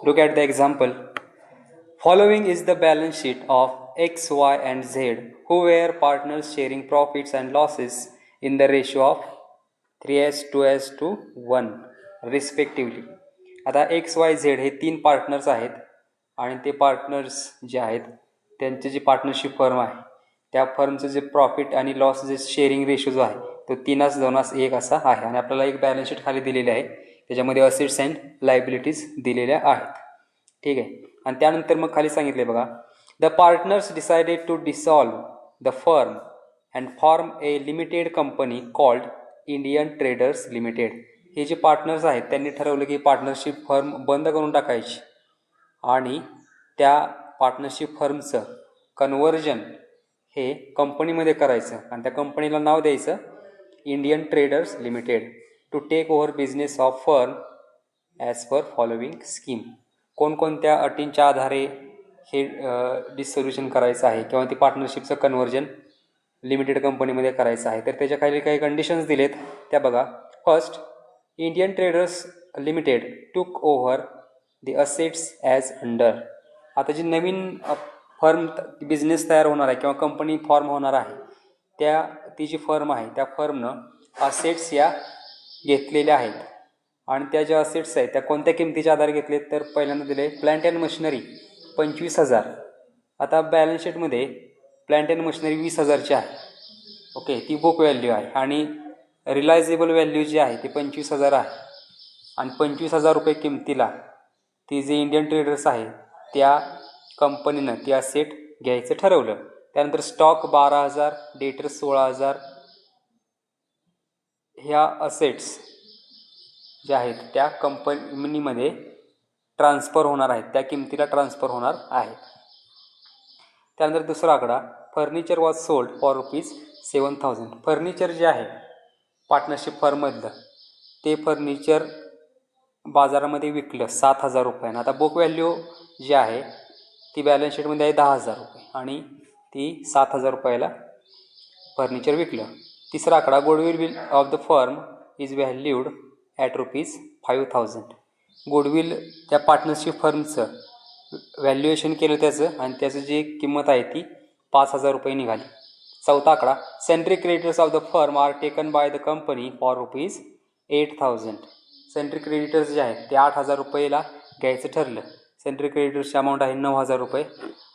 Look at the example. Following is the balance sheet of X, Y and Z, who were partners sharing profits and losses in the ratio of 3:2:1 respectively. आता XYZ हे 3 partners आहेत आणि ते partners जे आहेत त्यांची जी partnership firm आहे त्या फर्मचं जे प्रॉफिट आणि लॉस जे शेअरिंग रेशो जो आहे तो 3:2:1 असा आहे आणि आपल्याला एक बॅलन्स शीट खाली दिलेली आहे त्याच्यामध्ये असेट्स अँड लायबिलिटीज दिलेल्या आहेत. ठीक आहे. आणि त्यानंतर मग खाली सांगितले बघा, the partners decided to dissolve the firm and form a limited company called Indian traders Limited. हे जे पार्टनर्स आहेत त्यांनी ठरवलं की पार्टनरशिप फर्म बंद करून टाकायची आणि त्या पार्टनरशिप फर्मचं कन्व्हर्जन हे कंपनीमध्ये करायचं आणि त्या कंपनीला नाव द्यायचं Indian traders Limited to take over business of firm as per following scheme. कोणकोणत्या अटींच्या आधारे हे डिसोल्युशन करायचं आहे किंवा ती पार्टनरशिपचं कन्व्हर्जन लिमिटेड कंपनीमध्ये करायचं आहे तर त्याच्या खाली काही कंडिशन्स दिलेत त्या बघा. फर्स्ट, इंडियन ट्रेडर्स लिमिटेड टूक over the assets as under. आता जी नवीन फर्म बिझनेस तयार होणार आहे किंवा कंपनी फॉर्म होणार आहे ती जी फर्म आहे त्या फर्मनं असेट्स या घेतलेल्या आहेत आणि त्या ज्या असेट्स आहेत त्या कोणत्या किमतीच्या आधारे घेतलेत तर पहिल्यांदा दिले प्लॅन्ट अँड मशिनरी 25,000. आता बॅलन्स शीटमध्ये प्लॅन्ट अँड मशिनरी 20,000ची आहे. ओके, ती बुक व्हॅल्यू आहे आणि रिलायझेबल व्हॅल्यू जी आहे ती 25,000 आहे आणि 25,000 रुपये किमतीला ती जे इंडियन ट्रेडर्स आहे त्या कंपनीनं ती असेट घ्यायचं ठरवलं. त्यानंतर स्टॉक 12,000, डेटर्स 16,000 ह्या असेट्स ज्या आहेत त्या कंपनीमध्ये ट्रान्सफर होणार आहेत, त्या किमतीला ट्रान्सफर होणार आहेत. त्यानंतर दुसरा आकडा, furniture was sold for ₹7,000. Furniture जे आहे पार्टनरशिप फर्ममधलं ते फर्निचर बाजारामध्ये विकलं 7,000 रुपयानं. आता बुक व्हॅल्यू जी आहे ती बॅलन्स शीटमध्ये आहे 10,000 रुपये आणि ती 7,000 रुपयाला फर्निचर विकलं. तिसरा आकडा, goodwill of the firm is valued at ₹5,000. Goodwill त्या पार्टनरशिप फर्मचं व्हॅल्युएशन केलं त्याचं आणि त्याचं जी किंमत आहे ती 5,000 रुपये निघाली. चौथा आकडा, sundry creditors of the firm are taken by the company for ₹8,000. Sundry creditors जे आहेत ते 8,000 रुपयेला घ्यायचं ठरलं. सेंट्री क्रेडिटर्सची अमाऊंट आहे 9,000 रुपये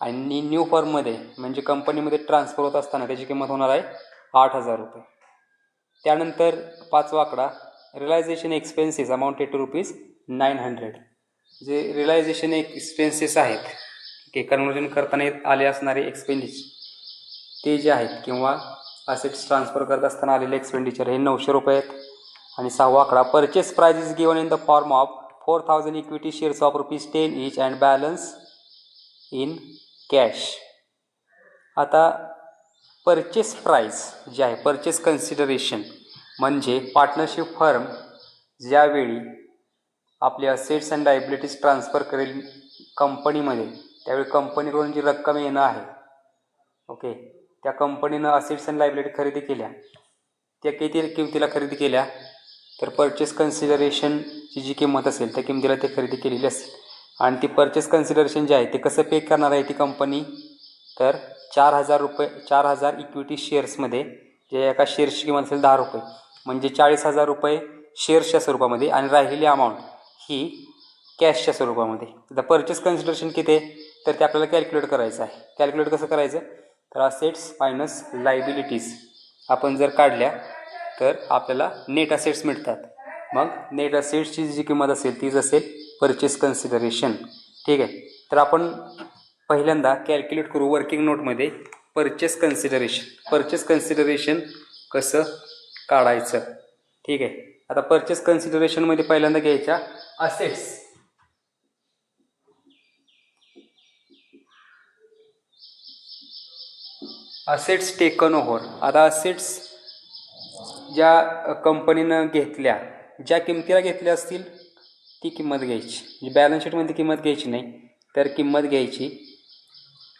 आणि न्यू फर्ममध्ये म्हणजे कंपनीमध्ये ट्रान्सफर होत असताना त्याची किंमत होणार आहे 8,000 रुपये. त्यानंतर पाचवा आकडा, रिलायझेशन एक्सपेन्सेस अमाऊंटेड टू ₹900. जे रिलायझेशन एक्सपेन्सेस आहेत की कन्व्हर्जन करताना आले असणारे एक्सपेंडिचर ते जे आहेत किंवा असेट्स ट्रान्सफर करत असताना आलेले एक्सपेंडिचर हे 900 रुपये आहेत. आणि सहावा आकडा, purchase price is given in the form of 4,000 equity shares of ₹10 each and balance in cash. आता परचेस प्राइस जे आहे परचेस कन्सिडरेशन म्हणजे पार्टनरशिप फर्म ज्यावेळी आपले असेट्स अँड लायबिलिटीज ट्रान्सफर करेल कंपनीमध्ये त्यावेळी कंपनीकडून जी रक्कम येणं आहे ओके त्या कंपनीनं असेट्स अँड लायबिलिटी खरेदी केल्या त्या किती किमतीला खरेदी केल्या तर परचेस कन्सिडरेशनची जी किंमत असेल त्या किमतीला ते खरेदी केलेली असेल. आणि ती परचेस कन्सिडरेशन जे आहे ते कसं पे करणार आहे ती कंपनी तर 4,000 रुपये 4,000 इक्विटी शेअर्समध्ये जे एका शेअर्सची किंमत असेल 10 रुपये म्हणजे 40,000 रुपये शेअर्सच्या स्वरूपामध्ये आणि राहिलेली अमाऊंट ही कॅशच्या स्वरूपामध्ये. द परचेस कन्सिडरेशन किती आहे तर ते आपल्याला कॅल्क्युलेट करायचं आहे. कॅल्क्युलेट कसं करायचं तर असेट्स मायनस लायबिलिटीज आपण जर काढल्या तर आपल्याला नेट असेट्स मिळतात. मग नेट असेट्सची जी किंमत असेल तीच असेल परचेस कन्सिडरेशन. ठीक आहे. तर आपण पहिल्यांदा कॅल्क्युलेट करू वर्किंग नोटमध्ये परचेस कन्सिडरेशन. परचेस कन्सिडरेशन कसं काढायचं. ठीक आहे. आता परचेस कन्सिडरेशनमध्ये पहिल्यांदा घ्यायच्या असेट्स. Assets taken over. आता असेट्स ज्या कंपनीनं घेतल्या ज्या किमतीला घेतल्या असतील ती किंमत घ्यायची. म्हणजे बॅलन्स शीटमध्ये किंमत घ्यायची नाही तर किंमत घ्यायची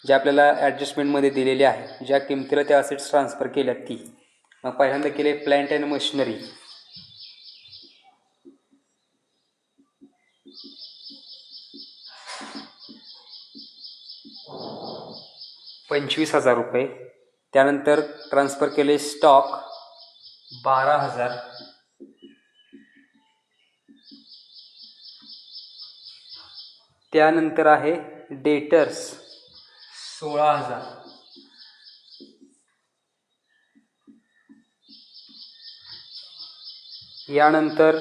जी आपल्याला ॲडजस्टमेंटमध्ये दिलेली आहे ज्या किमतीला त्या असेट्स ट्रान्सफर केल्या ती. मग पहिल्यांदा केले प्लॅन्ट अँड मशिनरी. 25,000 रुपये. त्यानंतर ट्रान्सफर केले स्टॉक 12,000. त्यानंतर आहे डेटर्स 16,000. यानंतर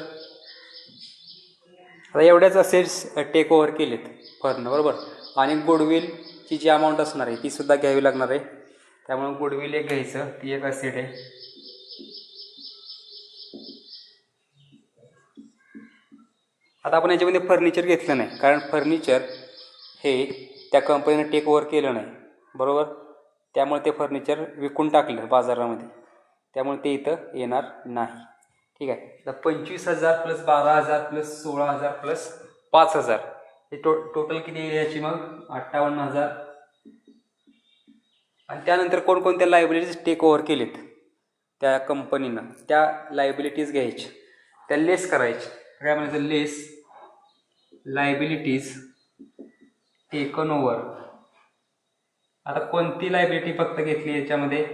आता एवढ्याच असेट्स टेक ओव्हर केलेत फर्न, बरोबर. आणि गुडविलची जी अमाऊंट असणार आहे ती सुद्धा घ्यावी लागणार आहे. त्यामुळे गुडविल एक घ्यायचं, ती एक असेट आहे. आता आपण याच्यामध्ये फर्निचर घेतलं नाही, कारण फर्निचर हे त्या कंपनीने टेक ओव्हर केलं नाही, बरोबर. त्यामुळे ते फर्निचर विकून टाकलं बाजारामध्ये, त्यामुळे ते इथं येणार नाही. ठीक आहे. तर 25,000 प्लस 12,000 प्लस 16,000 प्लस 5,000 हे टोटल किती आहे याची मग 58,000. आणि त्यानंतर कोणकोणत्या लायबिलिटीज टेक ओव्हर केलेत त्या कंपनीनं, त्या लायबिलिटीज घ्यायच्या, त्या लेस करायच्या. काय म्हणायचं, लेस लायबिलिटीज टेकन ओव्हर. आता कोणती लायबिलिटी फक्त घेतली याच्यामध्ये,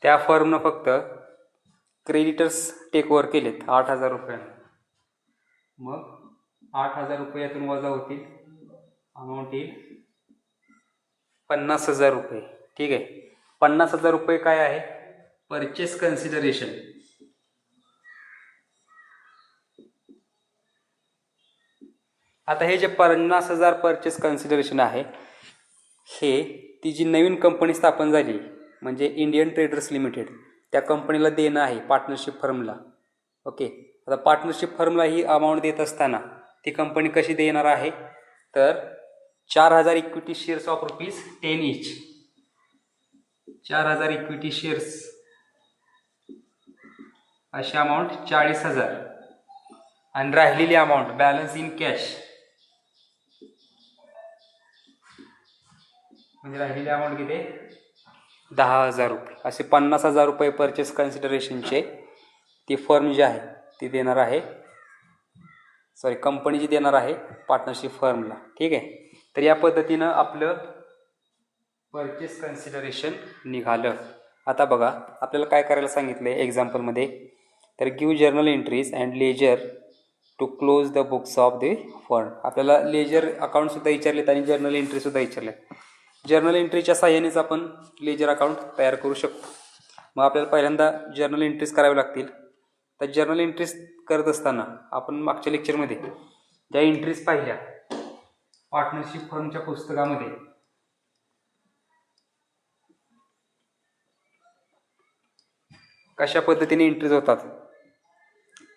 त्या फर्मनं फक्त क्रेडिटर्स टेक ओव्हर केलेत 8,000 रुपये. मग 8,000 रुपये यातून वजा होतील, अमाऊंट येईल 50,000 रुपये. ठीक आहे. 50,000 रुपये काय आहे, परचेस कन्सिडरेशन. आता हे जे 50,000 परचेस कन्सिडरेशन आहे, हे ती जी नवीन कंपनी स्थापन झाली म्हणजे इंडियन ट्रेडर्स लिमिटेड, त्या कंपनीला देणं आहे पार्टनरशिप फर्मला. ओके. आता पार्टनरशिप फर्मला ही अमाऊंट देत असताना ती कंपनी कशी देणार आहे, तर 4,000 equity shares of ₹10 each. 4,000 equity shares अशी अमाऊंट 40,000. आणि राहिलेली अमाऊंट बॅलन्स इन कॅश, म्हणजे राहिलेली अमाऊंट किती, 10,000 रुपये. असे 50,000 रुपये परचेस कन्सिडरेशनचे ती फर्म जी आहे ती देणार आहे, कंपनी जी देणार आहे पार्टनरशिप फर्मला. ठीक आहे. तर या पद्धतीनं आपलं परचेस कन्सिडरेशन निघालं. आता बघा आपल्याला काय करायला सांगितलं आहे एक्झाम्पलमध्ये, तर give journal entries and ledger to close the books of the firm. आपल्याला लेजर अकाउंटसुद्धा विचारलेत आणि जर्नल एंट्रीसुद्धा विचारलेत. जर्नल एंट्रीच्या साहाय्यानेच आपण लेजर अकाउंट तयार करू शकतो. मग आपल्याला पहिल्यांदा जर्नल एंट्रीज करावे लागतील. तर जर्नल एंट्रीज करत असताना आपण मागच्या लेक्चरमध्ये ज्या एंट्रीज पाहिल्या पार्टनरशिप फर्मच्या पुस्तकामध्ये, कशा पद्धतीने एंट्रीज होतात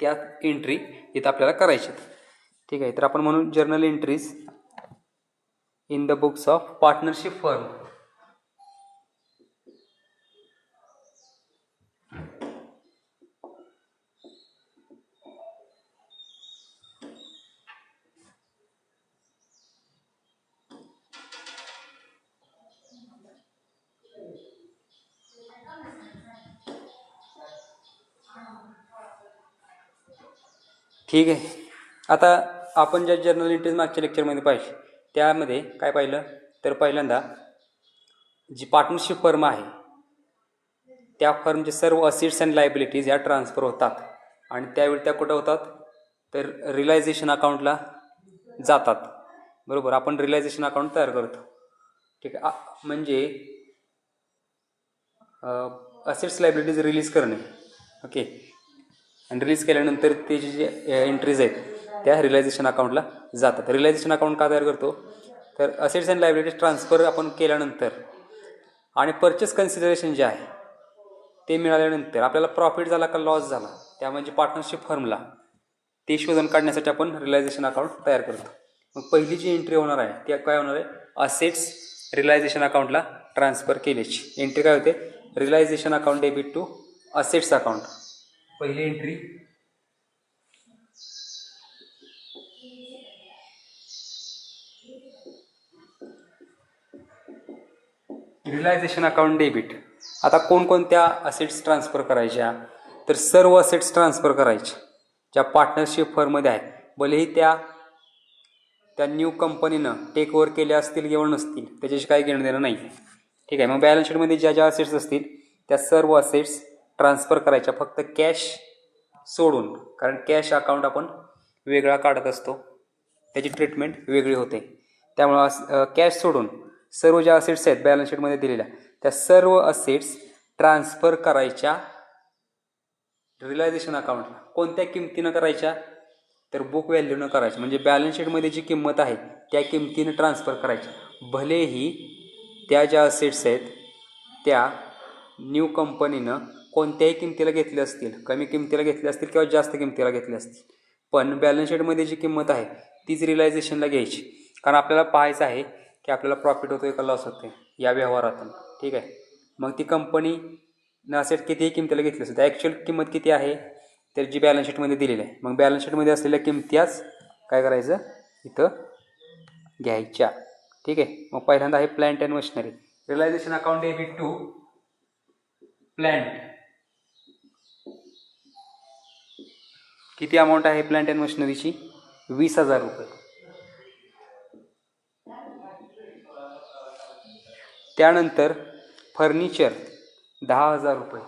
त्या एंट्री इथं आपल्याला करायच्या. ठीक आहे. तर आपण म्हणून journal entries in the books of partnership firm. ठीक आहे. आता आपण ज्या जर्नल एंट्रीज मागच्या लेक्चरमध्ये पाहिजे त्यामध्ये काय पाहिलं, तर पहिल्यांदा जी पार्टनरशिप फर्म आहे त्या फर्मचे सर्व असेट्स अँड लायबिलिटीज या ट्रान्सफर होतात. आणि त्यावेळी त्या कुठं होतात, तर रिलायझेशन अकाउंटला जातात, बरोबर. आपण रिलायझेशन अकाउंट तयार करतो. ठीक आहे. म्हणजे असेट्स लायबिलिटीज रिलीज करणे. ओके. आणि रिलीज केल्यानंतर ते जे एंट्रीज आहेत त्या रिलायझेशन अकाउंटला जातात. रिलायझेशन अकाउंट का तयार करतो, तर असेट्स अँड लायबिलिटीज ट्रान्सफर आपण केल्यानंतर आणि परचेस कन्सिडरेशन जे आहे ते मिळाल्यानंतर आपल्याला प्रॉफिट झाला का लॉस झाला, त्या म्हणजे पार्टनरशिप फर्मला ते शोधून काढण्यासाठी आपण रिलायझेशन अकाउंट तयार करतो. मग पहिली जी एंट्री होणार आहे ती काय होणार आहे, असेट्स रिलायझेशन अकाउंटला ट्रान्सफर केल्याची एंट्री काय होते, realisation account debit to assets account. पहिली एंट्री रिलायझेशन अकाउंट डेबिट. आता कोणकोणत्या असेट्स ट्रान्सफर करायच्या, तर सर्व असेट्स ट्रान्सफर करायचे ज्या पार्टनरशिप फर्ममध्ये आहेत, भलेही त्या न्यू कंपनीनं टेक ओव्हर केल्या असतील किंवा नसतील, त्याच्याशी काही घेणं देणं नाही. ठीक आहे. मग बॅलन्स शीटमध्ये ज्या ज्या असेट्स असतील त्या सर्व असेट्स ट्रान्सफर करायच्या, फक्त कॅश सोडून, कारण कॅश अकाउंट आपण वेगळा काढत असतो, त्याची ट्रीटमेंट वेगळी होते. त्यामुळं कॅश सोडून सर्व ज्या असेट्स आहेत बॅलन्स शीटमध्ये दिलेल्या त्या सर्व असेट्स ट्रान्सफर करायच्या रिलायझेशन अकाउंटला. कोणत्या किमतीनं करायच्या? तर बुक व्हॅल्यूनं करायच्या. म्हणजे बॅलन्स शीटमध्ये जी किंमत आहे त्या किमतीनं ट्रान्सफर करायच्या. भलेही त्या ज्या असेट्स आहेत त्या न्यू कंपनीनं कोणत्याही किमतीला घेतले असतील, कमी किमतीला घेतले असतील किंवा जास्त किमतीला घेतले असतील, पण बॅलन्स शीटमध्ये जी किंमत आहे तीच रिलायझेशनला घ्यायची. कारण आपल्याला पाहायचं आहे की आपल्याला प्रॉफिट होतो का लॉस होतो या व्यवहारातून. ठीक आहे. मग ती कंपनीनं असेट कितीही किमतीला घेतली असेल तर ॲक्च्युअल किंमत किती आहे तर जी बॅलन्स शीटमध्ये दिलेली आहे, मग बॅलन्स शीटमध्ये असलेल्या किमत्याच काय करायचं इथं घ्यायच्या. ठीक आहे. मग पहिल्यांदा आहे plant and machinery. Realisation account debit to plant. किती अमाऊंट आहे प्लांट अँड मशिनरीची? 20,000 रुपये. त्यानंतर फर्निचर 10,000 रुपये.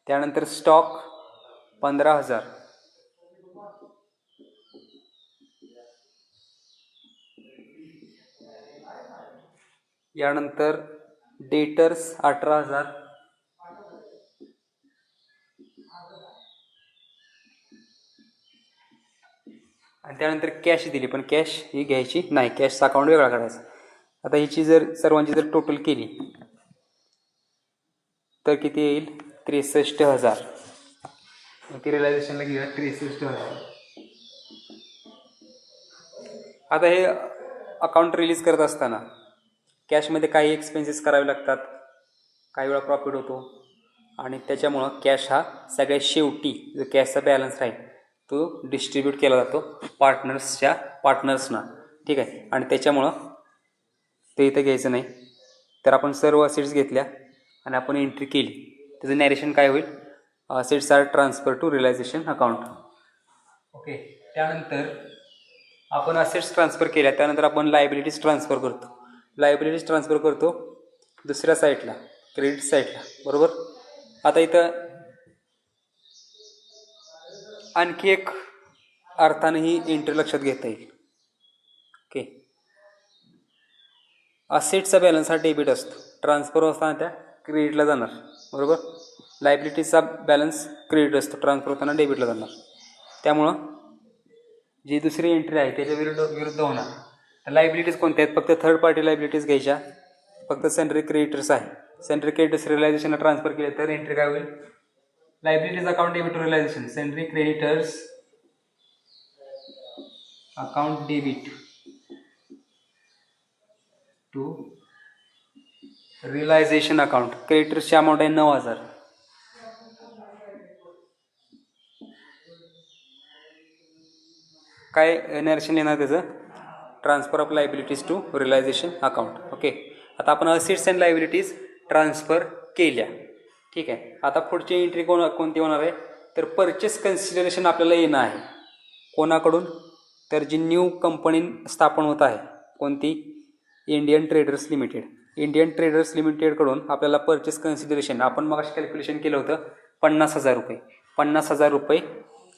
त्यानंतर स्टॉक 15,000. यानंतर डेटर्स 18,000. आणि त्यानंतर कॅश दिली, पण कॅश ही घ्यायची नाही, कॅशचा अकाउंट वेगळा काढायचा. आता हिची जर सर्वांची जर टोटल केली तर किती येईल? 63,000. ती रिलायझेशनला घेऊया 63,000. आता हे अकाउंट रिलीज करत असताना कॅशमध्ये काही एक्सपेन्सेस करावे लागतात, काही वेळा प्रॉफिट होतो, आणि त्याच्यामुळं कॅश हा सगळ्यात शेवटी जो कॅशचा बॅलन्स राहील तो डिस्ट्रीब्यूट केला जातो पार्टनर्सना. ठीक आहे. आणि त्याच्यामुळं ते इथं घ्यायचं नाही. तर आपण सर्व असेट्स घेतल्या आणि आपण एंट्री केली, त्याचं नॅरेशन काय होईल? Assets are transfer to realisation account. Okay. त्यानंतर आपण असेट्स ट्रान्सफर केल्या, त्यानंतर आपण लायबिलिटीज ट्रान्सफर करतो. लायबिलिटीज ट्रान्सफर करतो दुसऱ्या साईडला, क्रेडिट साईडला, बरोबर. आता इथं आणखी एक अर्थाने ही एंट्री लक्षात घेता येईल. ओके. असेटचा बॅलन्स हा डेबिट असतो, ट्रान्सफर होताना त्या क्रेडिटला जाणार, बरोबर. लायबिलिटीजचा बॅलन्स क्रेडिट असतो, ट्रान्सफर होताना डेबिटला जाणार. त्यामुळं जी दुसरी एंट्री आहे त्याच्या विरुद्ध होणार. लायबिलिटीज कोणत्या आहेत? फक्त थर्ड पार्टी लायबिलिटीज घ्यायच्या, फक्त सनरी क्रेडिटर्स आहे. सनरी क्रेडिटर्स रिलायझेशनला ट्रान्सफर केले तर एंट्री काय होईल? Liabilities account debit to realisation. Sundry creditors account debit to realisation account. क्रेडिटर्सची अमाऊंट आहे 9,000. काय नरेशन येणार त्याचं? Transfer of liabilities to realisation account. Okay. आता आपण असेट्स अँड लायबिलिटीज ट्रान्सफर केल्या. ठीक आहे. आता पुढची एंट्री कोणती होणार आहे? तर परचेस कन्सिडरेशन आपल्याला येणं आहे. कोणाकडून? तर जी न्यू कंपनी स्थापन होत आहे, कोणती? Indian traders limited. Indian traders लिमिटेडकडून आपल्याला परचेस कन्सिडरेशन, आपण मग कॅल्क्युलेशन केलं होतं 50,000 रुपये. 50,000 रुपये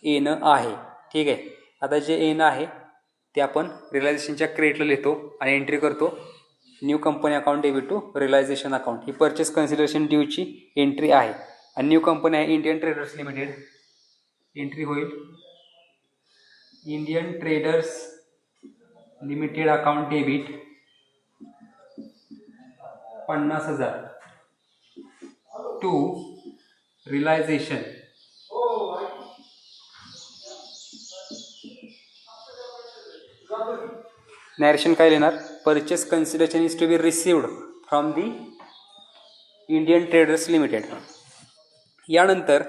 येणं आहे. ठीक आहे. आता जे येणं आहे ते आपण रिलायझेशनच्या क्रेडिटला लिहितो आणि एंट्री करतो new company account debit to realisation account. ही परचेस कन्सिडरेशन ड्यूची एंट्री आहे. आणि न्यू कंपनी आहे इंडियन ट्रेडर्स लिमिटेड. एंट्री होईल Indian traders limited account debit 50,000 to realisation. Narration काय लिहिणार? Purchase consideration is to be received from the Indian traders limited. यानंतर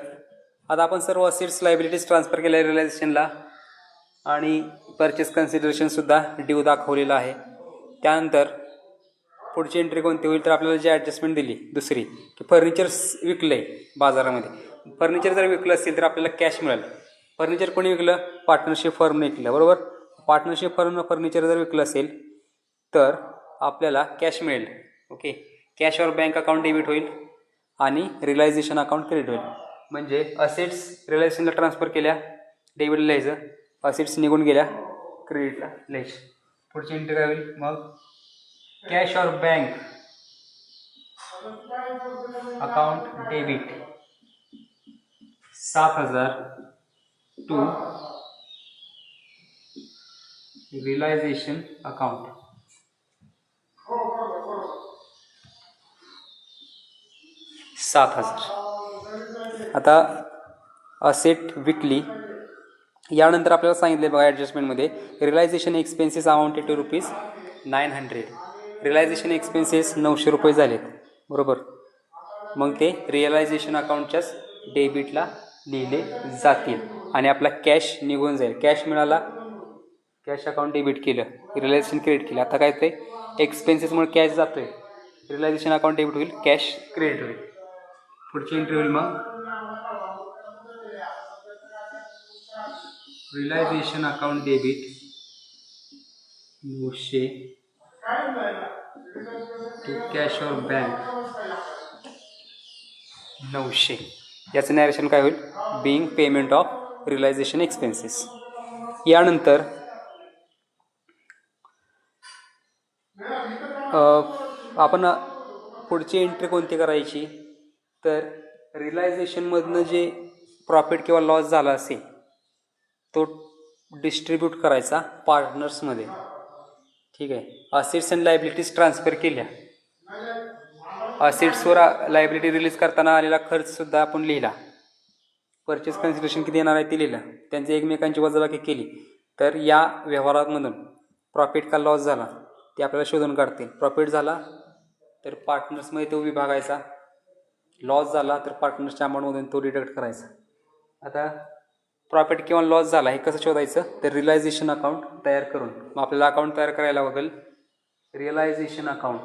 आता आपण सर्व असेट्स लायबिलिटीज ट्रान्सफर केल्या रिलायझेशनला आणि परचेस कन्सिडरेशनसुद्धा ड्यू दाखवलेलं आहे. त्यानंतर पुढची एंट्री कोणती होईल? तर आपल्याला जी ॲडजस्टमेंट दिली दुसरी की फर्निचर विकलं आहे बाजारामध्ये, फर्निचर जर विकलं असेल तर आपल्याला कॅश मिळेल. फर्निचर कोणी विकलं? पार्टनरशिप फर्मने विकलं, बरोबर. पार्टनरशिप फर्मनं फर्निचर जर विकलं असेल तर आपल्याला कॅश मिळेल. ओके, कॅशवर बँक अकाउंट डेबिट होईल आणि रिलायझेशन अकाउंट क्रेडिट होईल. म्हणजे असेट्स रिलायझेशनला ट्रान्सफर केल्या, डेबिटला लिहायचं, असेट्स निघून गेल्या, क्रेडिटला लिहायचं. पुढची एंट्री काय होईल? मग कॅशवर bank account debit 7,000 to realisation account. आता असेट विकली, यानंतर आपल्याला सांगितले बघा ॲडजस्टमेंटमध्ये realisation expenses amounted to ₹900. Realisation expenses 900 रुपये झालेत, बरोबर. मग ते रिअलायझेशन अकाउंटच्याच डेबिटला लिहिले जातील आणि आपला कॅश निघून जाईल. कॅश मिळाला, कॅश अकाउंट डेबिट केलं, रिलायझेशन क्रेडिट केलं. आता काय ते एक्सपेन्सेसमुळे कॅश जातोय, रिलायझेशन अकाउंट डेबिट होईल, कॅश क्रेडिट होईल. पुढची एंट्री होईल मग रिलायझेशन अकाउंट डेबिट 900 टू कॅशवर बँक 900. याचं नॅरेशन काय होईल? Being payment of realisation expenses. यानंतर आपण पुढची एंट्री कोणती करायची? तर रिलायझेशनमधनं जे प्रॉफिट किंवा लॉस झाला असेल तो डिस्ट्रीब्यूट करायचा पार्टनर्समध्ये. ठीक आहे. असेट्स अँड लायबिलिटीज ट्रान्सफर केल्या, असेट्सवर लायबिलिटी रिलीज करताना आलेला खर्चसुद्धा आपण लिहिला, परचेस कन्सिडरेशन किती येणार आहे ते लिहिलं, त्यांची एकमेकांची वजाबाकी केली. तर या व्यवहारामधून प्रॉफिट का लॉस झाला ते आपल्याला शोधून काढतील. प्रॉफिट झाला तर पार्टनर्समध्ये तो विभागायचा, लॉस झाला तर पार्टनर्सच्या अमाऊंटमधून तो डिडक्ट करायचा. आता प्रॉफिट किंवा लॉस झाला हे कसं शोधायचं? तर रिलायझेशन अकाउंट तयार करून. मग आपल्याला अकाउंट तयार करायला लागेल रिअलायझेशन अकाउंट.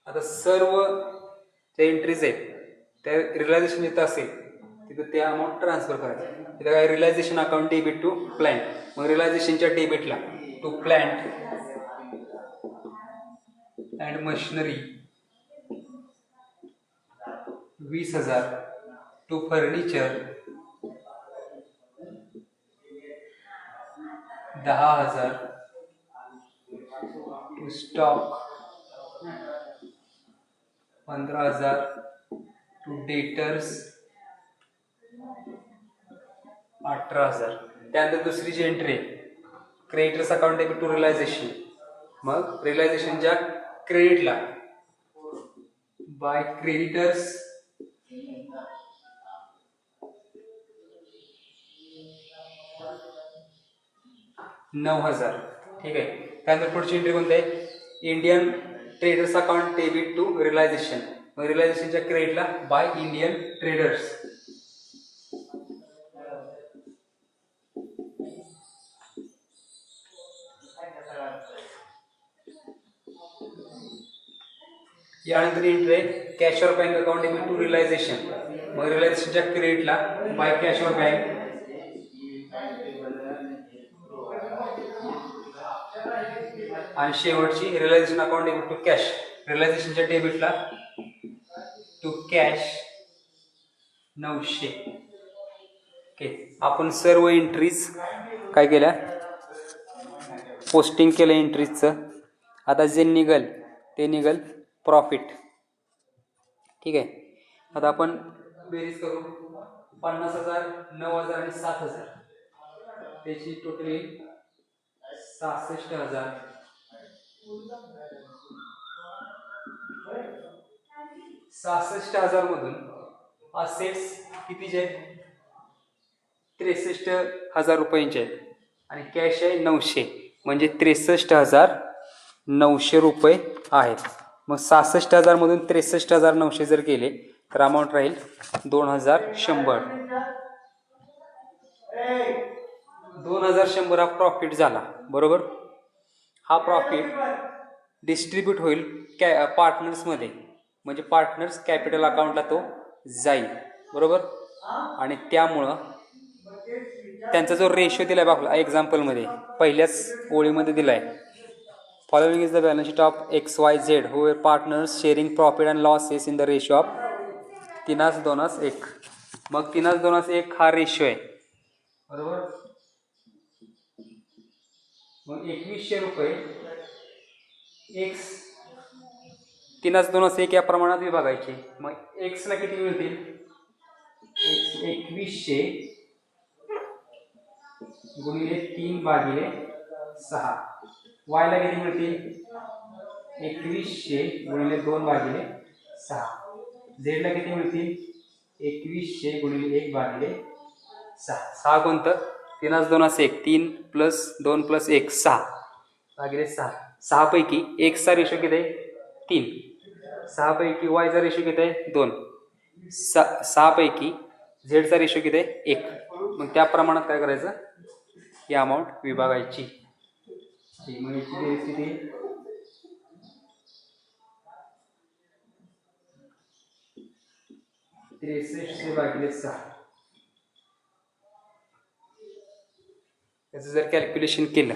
आता सर्व जे एंट्रीज आहेत त्या रिलायझेशन जिथं असेल तिथं ते अमाऊंट ट्रान्सफर करायचं. तिथं काय realisation account debit to plant. मग रिलायझेशनच्या डेबिटला to plant and machinery 20,000, to furniture 10,000, to stock 15,000, to debtors 18,000. त्यानंतर दुसरी जी एंट्री आहे creditors account debit to realisation. मग रिलायझेशनच्या क्रेडिटला बाय क्रेडिटर्स 9,000. ठीक आहे. त्यानंतर पुढची एंट्री कोणती आहे? Indian traders account debit to realisation. मग रिलायझेशनच्या क्रेडिटला बाय इंडियन ट्रेडर्स. यानंतर एंट्री आहे कॅशवर bank account debit to realisation. मग रिलायझेशनच्या क्रेडिटला बाय कॅशवर बँक. आणि शेवटची realisation account debit to cash. रिलायझेशनच्या डेबिटला टू कॅश 900. ओके. आपण सर्व एंट्रीज काय केल्या? पोस्टिंग केलं एंट्रीजचं. आता जे निघल ते निघल प्रॉफिट. ठीक आहे. आता आपण बेरीज करू. 50,000, 9,000 आणि 7,000 त्याची टोटल येईल 66,000. 66,000 मधून असेट्स कितीचे आहेत? 63,000 रुपयांचे आहेत आणि कॅश आहे 900, म्हणजे 63,900 रुपये आहेत. मग 66,000 मधून 63,900 जर गेले तर अमाऊंट राहील 2100. 2100 हा प्रॉफिट झाला, बरोबर. हा प्रॉफिट डिस्ट्रीब्यूट होईल पार्टनर्समध्ये, म्हणजे पार्टनर्स कॅपिटल अकाउंटला तो जाईल, बरोबर. आणि त्यामुळं त्यांचा जो रेशो दिला आहे आपला एक्झाम्पलमध्ये पहिल्याच ओळीमध्ये दिला आहे, following is the balance sheet of XYZ who are partners sharing profit and losses in the ratio of 3:1. मग 3:1 हा रेशो आहे, बरोबर. मग 2100 रुपये एक्स 3:1 या प्रमाणात विभागायचे. मग एक्सला किती मिळतील? 2100 गुणिले 3/6. वायला किती मिळतील? 2100 गुणिले 2/6. झेडला किती मिळतील? 2100 गुणिले 1/6. 6 कोणतं? 3:1 3 + 2 + 1 6/6. 6 पैकी एक्सचा रेशो किती आहे? 3. 6 पैकी वायचा रेशो किती आहे? 2. 6 पैकी झेडचा रेशो किती आहे? 1. मग त्या प्रमाणात काय करायचं? ही अमाऊंट विभागायची. मग याची बेरीज किती? 63/6. त्याचं जर कॅल्क्युलेशन केलं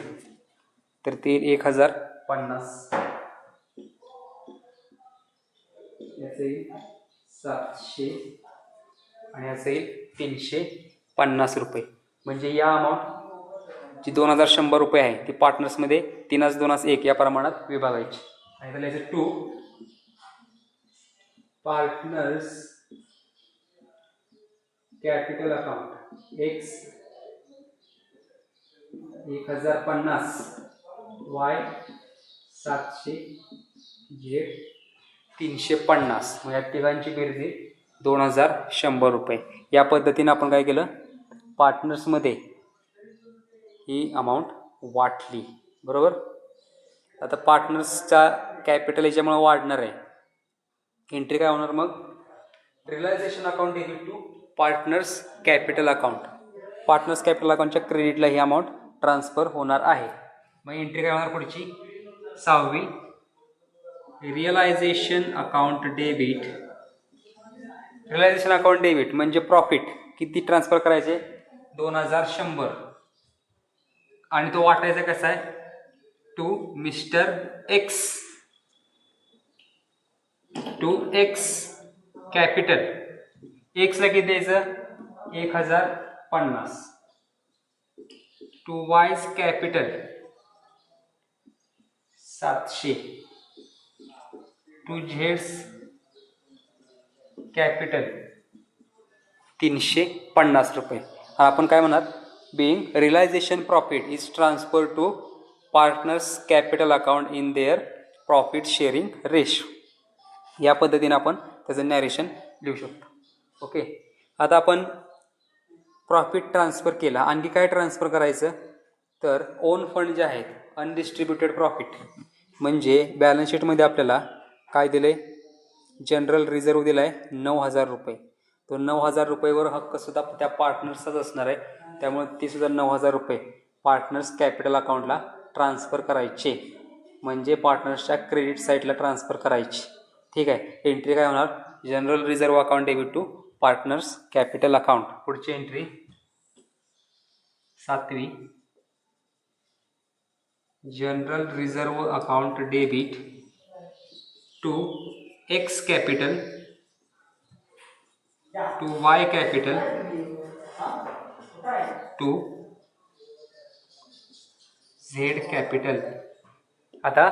तर ते 1050. याचं येईल 700 आणि याचं येईल 350 रुपये. म्हणजे या अमाऊंट जी 2100 रुपये आहे ती पार्टनर्समध्ये 3:1 या प्रमाणात विभागायची. आणि त्याला याचं 2 partners capital account x 1050, Y 700, Z 350. मग या तिघांची बेरीज 2100 रुपये. या पद्धतीने आपण काय केलं? पार्टनर्समध्ये ही अमाऊंट वाटली, बरोबर. आता पार्टनर्सचा कॅपिटल याच्यामुळे वाढणार आहे. एंट्री काय होणार? मग realisation account debit to partners capital account. Partners capital अकाउंटच्या क्रेडिटला ही अमाऊंट ट्रान्सफर होणार आहे. मग एंट्री काय होणार पुढची? 6वी realisation account debit. Realisation account debit म्हणजे प्रॉफिट किती ट्रान्सफर करायचे? 2100. आणि तो वाटायचा कसा आहे? To mister X, to X capital. एक्सला किती द्यायचं? 1050. To Y's capital 700. टू झेड्स कॅपिटल 350 रुपये. आपण काय म्हणणार? being realization profit is transferred to partners capital account in their profit sharing ratio. या पद्धतीने आपण त्याचं नॅरेशन लिहू शकतो. ओके. आता आपण प्रॉफिट ट्रान्सफर केला. आणखी काय ट्रान्सफर करायचं? तर ओन फंड जे आहेत अनडिस्ट्रीब्युटेड प्रॉफिट, म्हणजे बॅलन्स शीटमध्ये आपल्याला काय दिले? जनरल रिझर्व्ह दिला आहे 9000 रुपये. तो 9000 रुपयेवर हक्कसुद्धा त्या पार्टनर्सचाच असणार आहे. त्यामुळे ती सुद्धा 9000 रुपये पार्टनर्स कॅपिटल अकाउंटला ट्रान्सफर करायचे, म्हणजे पार्टनर्सच्या क्रेडिट साईडला ट्रान्सफर करायची. ठीक आहे. एंट्री काय होणार? General reserve account debit to partners capital account. पुढची एंट्री 7वी general reserve account debit to X capital, to Y capital, to Z capital. आता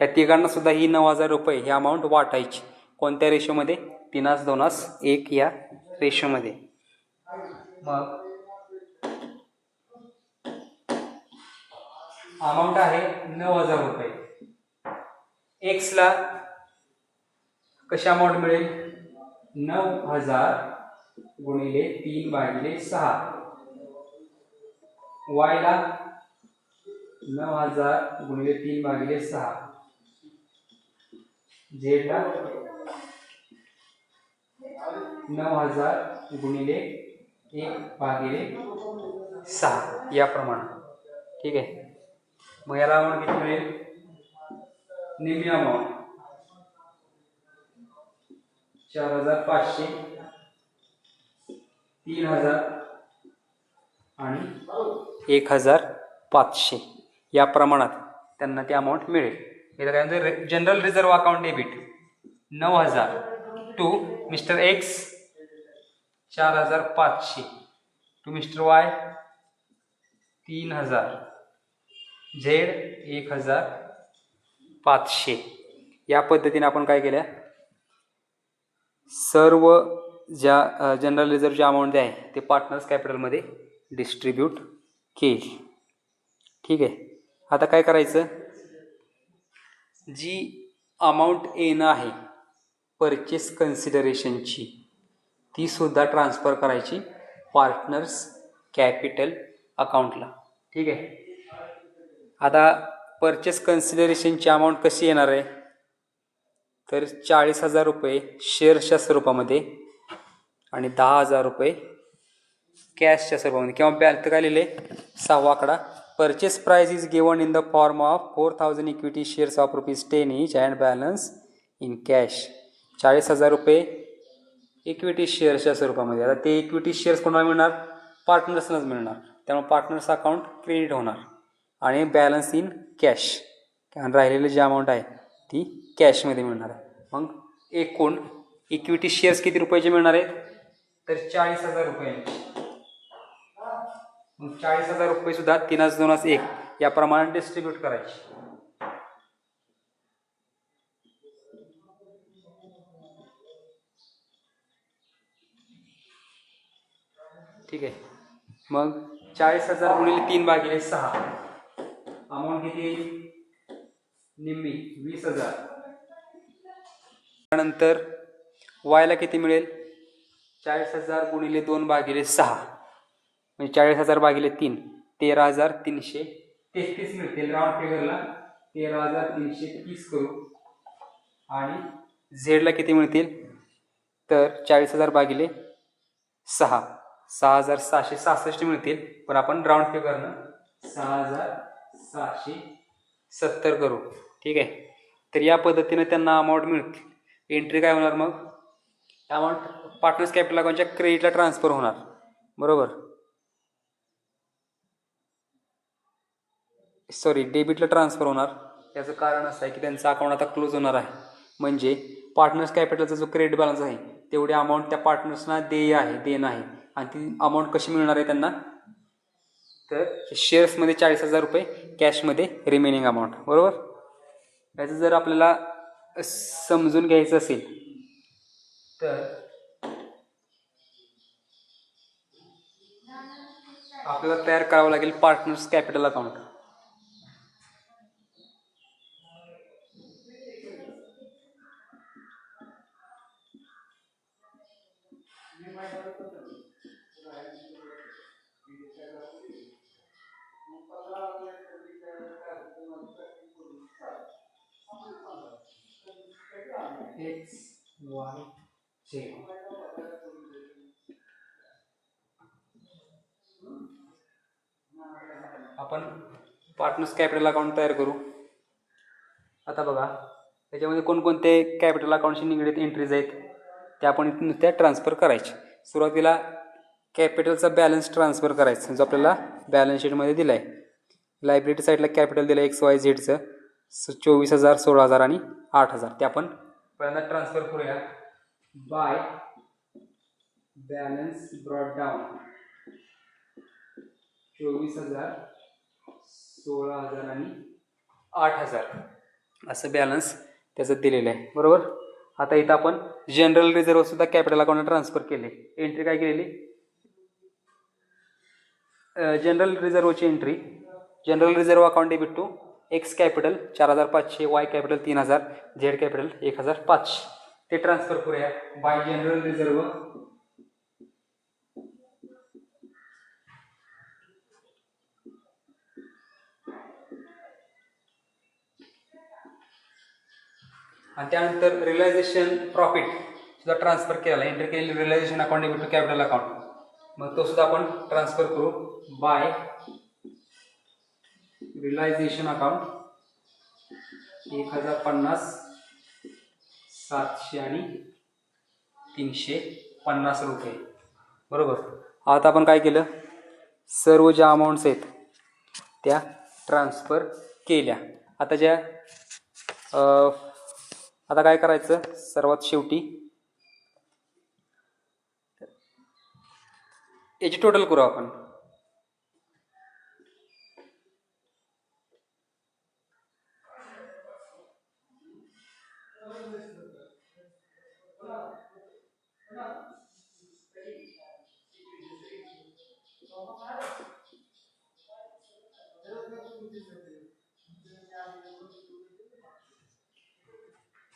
या तिघांना सुद्धा ही 9000 रुपये ही अमाऊंट वाटायची. कोणत्या रेशोमध्ये? 3:1 या रेशोमध्ये. मग अमाऊंट आहे 9000 रुपये. एक्सला कशी अमाऊंट मिळेल? 9000 गुणिले 3/6. वायला 9000 गुणिले 3/6. झेडला 9,000 गुणिले 1/6 या प्रमाणात. ठीक आहे. मग याला अमाऊंट किती मिळेल? निम्मी अमाऊंट 4,500, 3,000 आणि 1,500 या प्रमाणात त्यांना ती अमाऊंट मिळेल. याला काय म्हणतात? General reserve account debit 9,000 to mister X, 4,500 to mister Y, 3,000, Z 1,500. या पद्धतीने आपण काय केल्या, सर्व ज्या जनरल रिझर्व्हची अमाऊंट आहे ते पार्टनर्स कॅपिटलमध्ये डिस्ट्रीब्यूट केली. ठीक आहे. आता काय करायचं, जी अमाऊंट येणं आहे परचेस कन्सिडरेशनची ती सुद्धा ट्रान्सफर करायची पार्टनर्स कॅपिटल अकाउंटला. ठीक आहे. आता परचेस कन्सिडरेशनची अमाऊंट कशी येणार आहे, तर 40,000 रुपये शेअर्सच्या स्वरूपामध्ये आणि 10,000 रुपये कॅशच्या स्वरूपामध्ये. किंवा बॅलन्स काय लिहिले, 6वा आकडा, purchase price is given in the form of 4,000 equity shares of ₹10 each and balance in cash. 40,000 रुपये इक्विटी शेअर्सच्या स्वरूपामध्ये. आता ते इक्विटी शेअर्स कोणाला मिळणार? पार्टनर्सनाच मिळणार. त्यामुळे पार्टनर्स अकाउंट क्रेडिट होणार आणि बॅलन्स इन कॅश, कारण राहिलेली जी अमाऊंट आहे ती कॅशमध्ये मिळणार आहे. मग एकूण इक्विटी शेअर्स किती रुपयाचे मिळणार आहेत, तर 40,000 रुपयांचे. मग 40,000 रुपये सुद्धा 3,2,1 या प्रमाणात डिस्ट्रीब्यूट करायचे. ठीक आहे. मग 40,000 गुणिले 3/6 अमाऊंट किती येईल, निम्मी 20,000. त्यानंतर वायला किती मिळेल, 40,000 गुणिले 2/6 म्हणजे 40,000 भागिले 3 13,333 मिळतील. राऊंड फिगरला 13,330 करू. आणि झेडला किती मिळतील, तर 40,000 भागिले 6 6,766 मिळतील. पण आपण राऊंड फिगरनं 6,770 करू. ठीक आहे. तर या पद्धतीने त्यांना अमाऊंट मिळते. एंट्री काय होणार, मग अमाऊंट पार्टनर्स कॅपिटल अकाउंटच्या क्रेडिटला ट्रान्सफर होणार. बरोबर, सॉरी डेबिटला ट्रान्सफर होणार. याचं कारण असं आहे की त्यांचं अकाउंट आता क्लोज होणार आहे. म्हणजे पार्टनर्स कॅपिटलचा जो क्रेडिट बॅलन्स आहे तेवढी अमाऊंट त्या पार्टनर्सना देणं आहे. आणि ती अमाऊंट कशी मिळणार आहे त्यांना, तर शेअर्समध्ये 40,000 रुपये, कॅशमध्ये रिमेनिंग अमाऊंट. बरोबर. याचं जर आपल्याला समजून घ्यायचं असेल तर आपल्याला तयार करावं लागेल partners capital account. X, Y, Z. आपण पार्टनर्स कॅपिटल अकाउंट तयार करू. आता बघा, त्याच्यामध्ये कोणकोणते कॅपिटल अकाउंटशी निगडीत एंट्रीज आहेत त्या आपण इथून त्या ट्रान्सफर करायचे. सुरुवातीला कॅपिटलचा बॅलन्स ट्रान्सफर करायचा जो आपल्याला बॅलन्स शीटमध्ये दिला आहे. लायबिलिटी साईडला कॅपिटल दिलं XYZचं 24,000, 16,000 आणि 8,000. ते आपण पहिल्यांदा ट्रान्सफर करूया. बाय बॅलन्स ब्रॉट डाऊन 24,000, 16,000 आणि 8,000 असं बॅलन्स त्याचं दिलेलं आहे. बरोबर. आता इथं आपण जनरल रिझर्व्ह सुद्धा कॅपिटल अकाउंटला ट्रान्सफर केले. एंट्री काय केलेली, जनरल रिझर्व्हची entry, general reserve account debit to X capital 4,500, Y capital 3,000, Z capital 1,500. ते ट्रान्सफर करूया बाय जनरल रिझर्व्ह आणि त्यानंतर रिअलायझेशन प्रॉफिट सुद्धा ट्रान्सफर केला, एंट्री केलेली realisation account debit to capital account, मग तो सुद्धा आपण ट्रान्सफर करू बाय रिअलायझेशन अकाउंट 1050, 700 आणि 350 रुपये. बरोबर. आता आपण काय केलं, सर्व ज्या अमाऊंट्स आहेत त्या ट्रान्सफर केल्या. आता काय करायचं, सर्वात शेवटी याची टोटल करू आपण.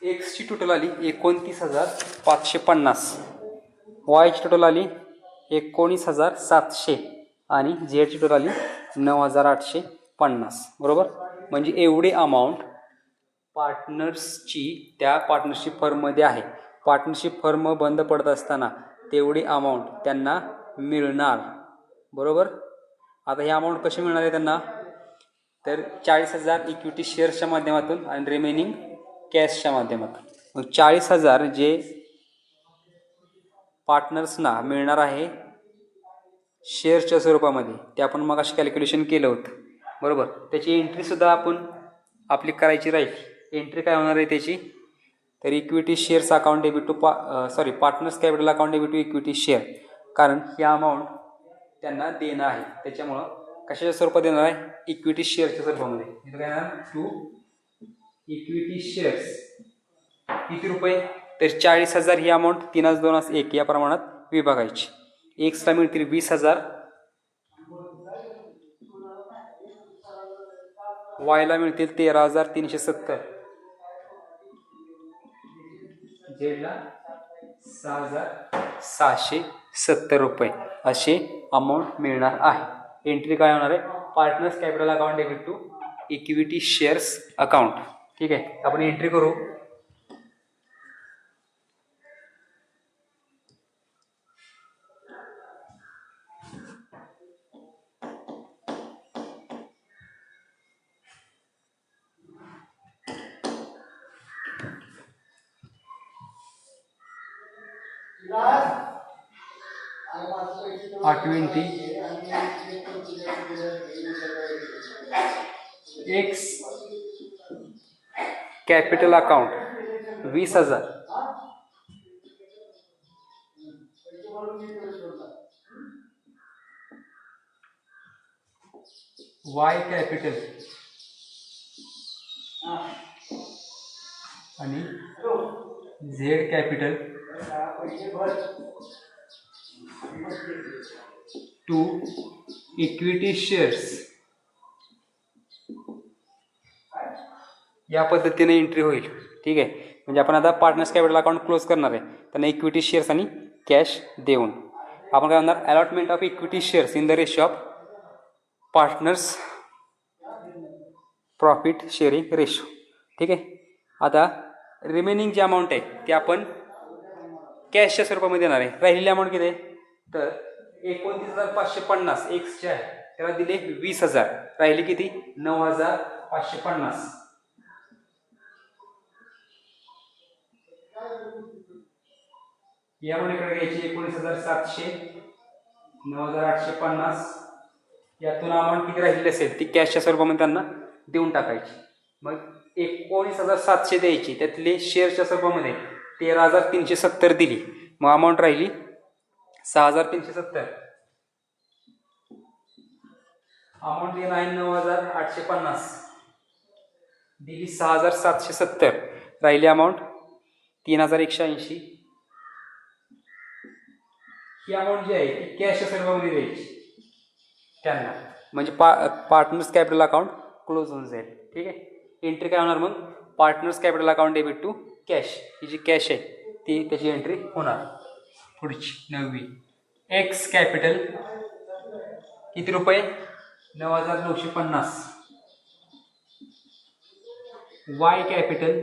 एक्सची टोटल आली 29,550, वायची टोटल आली 19,700 आणि झेडची टोटल आली 9,850. बरोबर. म्हणजे एवढी अमाऊंट पार्टनर्सची त्या पार्टनरशिप फर्ममध्ये आहे. पार्टनरशिप फर्म बंद पडत असताना तेवढी अमाऊंट त्यांना मिळणार. बरोबर. आता ही अमाऊंट कशी मिळणार आहे त्यांना, तर 40,000 इक्विटी शेअर्सच्या माध्यमातून आणि रिमेनिंग कॅशच्या माध्यमातून. मग 40,000 जे पार्टनर्सना मिळणार आहे शेअर्सच्या स्वरूपामध्ये, ते आपण मग अशी कॅल्क्युलेशन केलं होतं. बरोबर. त्याची एंट्रीसुद्धा आपण आपली करायची राहील. एंट्री काय होणार आहे त्याची, तर equity shares account debit to partners capital account debit to equity share, कारण ही अमाऊंट त्यांना देणं आहे. त्याच्यामुळं कशाच्या स्वरूपात देणार आहे, इक्विटी शेअरच्या स्वरूपामध्ये. इथं काय येणार, टू इक्विटी शेअर्स. किती रुपये, तर 40,000 ही अमाऊंट 3-2-1 या प्रमाणात विभागायची. एक्सला मिळतील 20,000, वायला मिळतील 13,370, झेडला 6,670 रुपये असे अमाऊंट मिळणार आहे. एंट्री काय होणार आहे, partners capital account debit to equity shares account. ठीक आहे. आपण एंट्री करू. X capital account 20,000, Y capital आणि Z capital to equity shares. या पद्धतीने एंट्री होईल. ठीक आहे. म्हणजे आपण आता पार्टनर्स कॅपिटल अकाउंट क्लोज करणार आहे, त्यांना इक्विटी शेअर्स आणि कॅश देऊन. आपण काय करणार, allotment of equity shares in the ratio of partners profit sharing ratio. ठीक आहे. आता रिमेनिंग जी अमाऊंट आहे ती आपण कॅशच्या स्वरूपामध्ये देणार आहे. राहिलेली अमाऊंट किती आहे, तर 29,550 एक्सचे आहे, त्याला दिले 20,000, राहिले किती 9,550. यामुळे इकडे घ्यायची 19,700, 9,850. यातून अमाऊंट किती राहिलेली असेल ती कॅशच्या स्वरूपामध्ये त्यांना देऊन टाकायची. मग 19,700 द्यायची, त्यातले शेअरच्या स्वरूपामध्ये 13,370 दिली, मग अमाऊंट राहिली 6,370. अमाऊंट देणं आहे 9,850, दिली 6,770, राहिली अमाऊंट 3,180. ही अमाऊंट जी आहे ती कॅशच्या स्वरूपामध्ये द्यायची त्यांना, म्हणजे पार्टनर्स कॅपिटल अकाउंट क्लोज होऊन जाईल. ठीक आहे. एंट्री काय होणार मग, partners capital account debit to cash. ही जी कॅश आहे ती त्याची एंट्री होणार. पुढची 9वी, एक्स कॅपिटल किती रुपये, 9,950, Y capital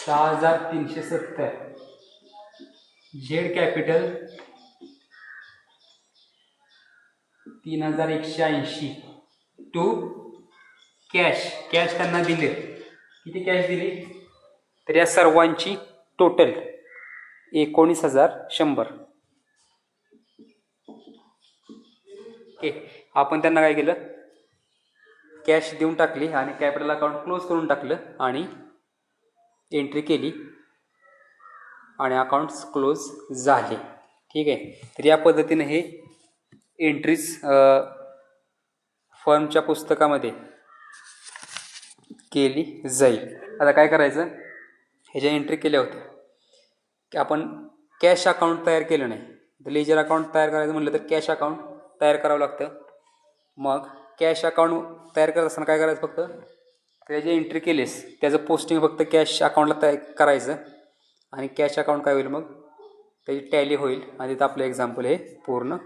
6,370. Z capital 3,180 to cash त्यांना दिले. किती कॅश दिली? तर या सर्वांची टोटल 19,100. ओके, आपण त्यांना काय केलं, कॅश देऊन टाकली आणि कॅपिटल अकाउंट क्लोज करून टाकलं आणि एंट्री केली आणि अकाउंट्स क्लोज झाले. ठीक आहे. तर या पद्धतीने हे एंट्रीज फर्मच्या पुस्तकामध्ये केली जाईल. आता काय करायचं, ह्याच्या एंट्री केल्या होत्या की आपण कॅश अकाउंट तयार केलं नाही. तर लेजर अकाउंट तयार करायचं म्हटलं तर कॅश अकाउंट तयार करावं लागतं. मग कॅश अकाउंट तयार करत असताना काय करायचं, फक्त त्याची एंट्री केलीस त्याचं पोस्टिंग फक्त कॅश अकाउंटला तयार करायचं आणि कॅश अकाउंट काय होईल, मग त्याची टॅली होईल आणि तिथं आपलं एक्झाम्पल हे पूर्ण